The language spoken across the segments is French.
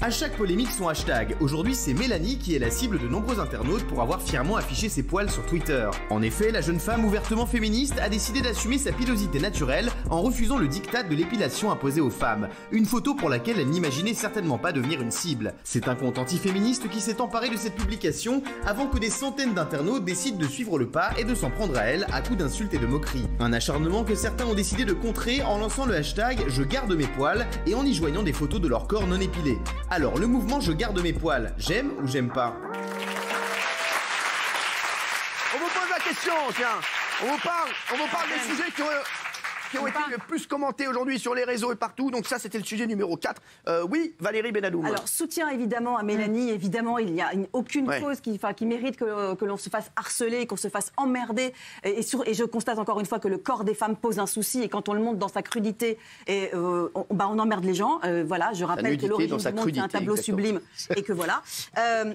À chaque polémique son hashtag. Aujourd'hui, c'est Mélanie qui est la cible de nombreux internautes pour avoir fièrement affiché ses poils sur Twitter. En effet, la jeune femme ouvertement féministe a décidé d'assumer sa pilosité naturelle en refusant le diktat de l'épilation imposée aux femmes. Une photo pour laquelle elle n'imaginait certainement pas devenir une cible. C'est un compte antiféministe qui s'est emparé de cette publication avant que des centaines d'internautes décident de suivre le pas et de s'en prendre à elle à coups d'insultes et de moqueries. Un acharnement que certains ont décidé de contrer en lançant le hashtag « Je garde mes poils » et en y joignant des photos de leur corps non épilés. Alors, le mouvement « Je garde mes poils », j'aime ou j'aime pas? On vous pose la question, tiens. On vous parle des sujets qui ont été le plus commentés aujourd'hui sur les réseaux et partout. Donc ça, c'était le sujet numéro 4. Oui, Valérie Benadoum. Alors, soutien évidemment à Mélanie. Évidemment, il n'y a aucune cause qui mérite que l'on se fasse harceler, qu'on se fasse emmerder. Et je constate encore une fois que le corps des femmes pose un souci. Et quand on le montre dans sa crudité, on emmerde les gens. Voilà, je rappelle que l'origine du monde, c'est un tableau sublime. Et que voilà.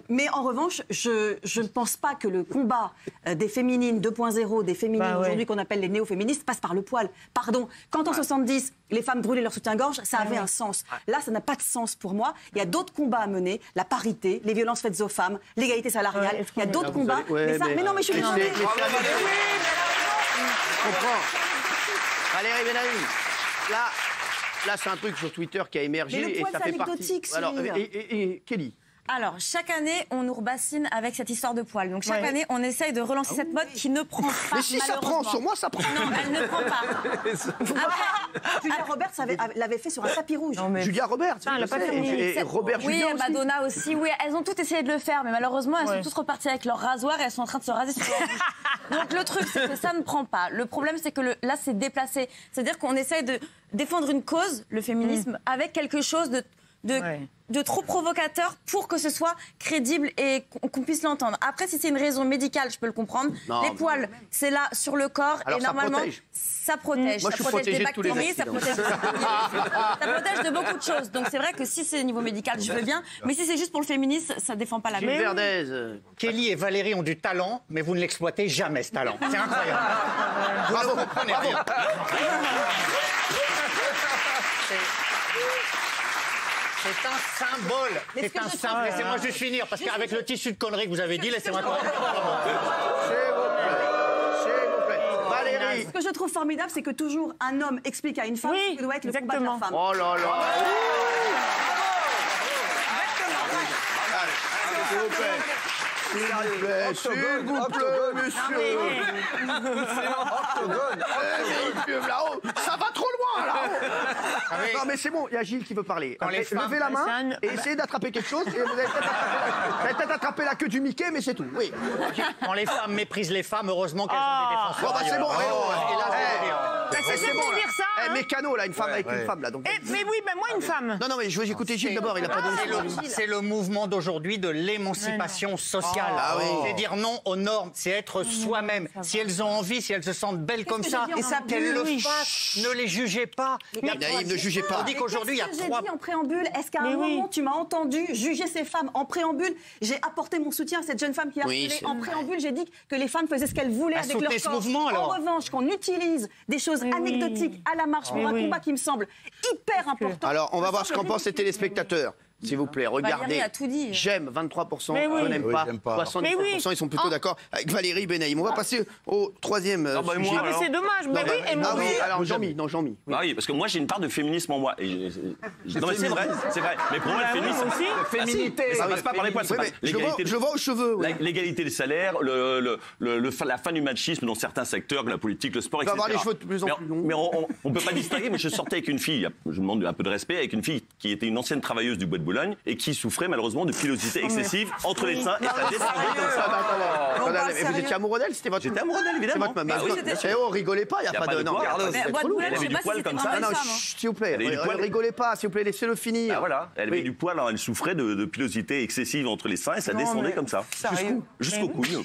Mais en revanche, je ne pense pas que le combat des féminines 2.0, des féminines aujourd'hui qu'on appelle les néo-féministes, passe par le poil. Pardon, quand en 70, les femmes brûlaient leur soutien-gorge, ça avait un sens. Là, ça n'a pas de sens pour moi. Il y a d'autres combats à mener, la parité, les violences faites aux femmes, l'égalité salariale. Il y a d'autres combats. Mais non, mais je suis désolée. Je comprends. Valérie Benadoum. Là, c'est un truc sur Twitter qui a émergé. Mais le poil, et ça fait partie. Alors, Kelly. Alors, chaque année, on nous rebassine avec cette histoire de poils. Donc, chaque année, on essaye de relancer cette mode qui ne prend pas. Mais si ça prend, sur moi, ça prend. Non, elle ne prend pas. Julia Roberts l'avait fait sur un tapis rouge. Julia Roberts. Et Robert Julien aussi. Madonna aussi. Oui, elles ont toutes essayé de le faire, mais malheureusement, elles sont toutes reparties avec leur rasoir et elles sont en train de se raser sur leur bouche. Donc, le truc, c'est que ça ne prend pas. Le problème, c'est que là, c'est déplacé. C'est-à-dire qu'on essaye de défendre une cause, le féminisme, avec quelque chose de trop provocateur pour que ce soit crédible et qu'on puisse l'entendre. Après, si c'est une raison médicale, je peux le comprendre. Non, les poils, c'est là sur le corps. Alors, et normalement, ça protège. Moi, ça protège des bactéries, ça protège de beaucoup de choses. Donc c'est vrai que si c'est au niveau médical, je veux bien. Mais si c'est juste pour le féminisme, ça défend pas la Gilles Verdez. Kelly et Valérie ont du talent, mais vous ne l'exploitez jamais, ce talent. C'est incroyable. Vous ne comprenez rien. C'est un symbole. C'est un symbole. Laissez-moi juste finir, parce qu'avec le tissu de conneries que vous avez dit, laissez-moi quand même. S'il vous plaît. Valérie. Ce que je trouve formidable, c'est que toujours un homme explique à une femme ce que doit être le combat de la femme. Oh là là. S'il vous plaît. S'il vous plaît, monsieur. Octogone. Là-haut, ça va trop loin, là-haut. Non, mais c'est bon, il y a Gilles qui veut parler. Levez la main et essayez d'attraper quelque chose. Et vous allez peut-être attraper la queue du Mickey, mais c'est tout. Oui. Quand les femmes méprisent les femmes, heureusement qu'elles ont des défenseurs. Bon, bah c'est bon. C'est bon dire ça. Mécano, là, une femme avec une femme, là. Donc... Mais oui, mais moi, une femme. Non, mais je veux écouter Gilles d'abord, il a pas donné. C'est le mouvement d'aujourd'hui de l'émancipation sociale. C'est dire non aux normes, c'est être soi-même. Si elles ont envie, si elles se sentent belles comme ça, qu'elles le fassent. Ne les jugez pas. Naïve, ne jugez pas. On dit qu'aujourd'hui, il y a j'ai dit en préambule, est-ce qu'à un moment, tu m'as entendu juger ces femmes en préambule? J'ai apporté mon soutien à cette jeune femme qui a harcelé. En préambule, j'ai dit que les femmes faisaient ce qu'elles voulaient avec leur corps. Mouvement, alors. En revanche, qu'on utilise des choses anecdotiques à la marche pour un combat qui me semble hyper important. Alors, on va voir ce qu'en pensent les téléspectateurs. S'il vous plaît, regardez. J'aime 23%, je n'aime pas. 70%, ils sont plutôt d'accord avec Valérie Benadoum. On va passer au troisième sujet. Mais c'est dommage. Mais oui, et moi alors Jean-Mi. Non, Jean-Mi. Ah oui, parce que moi j'ai une part de féminisme en moi. Non mais c'est vrai. Mais pour moi le féminisme, féminité. Ça passe pas par les poils. Je le vois aux cheveux. L'égalité des salaires, la fin du machisme dans certains secteurs, la politique, le sport, etc. On va avoir les cheveux de plus en plus longs. Mais on peut pas distinguer. Mais je sortais avec une fille. Je demande un peu de respect, avec une fille qui était une ancienne travailleuse du bois de Boulogne et qui souffrait malheureusement de pilosité excessive entre les seins et ça descendait comme ça. Et vous étiez amoureux d'elle? C'était votre... J'étais amoureux d'elle, évidemment. Oh, rigolez pas, il n'y a pas de... Non, elle avait du poil comme ça. Non, s'il vous plaît, rigolez pas, s'il vous plaît, laissez-le finir. Voilà, elle avait du poil, elle souffrait de pilosité excessive entre les seins et ça descendait comme ça. Jusqu'au couille.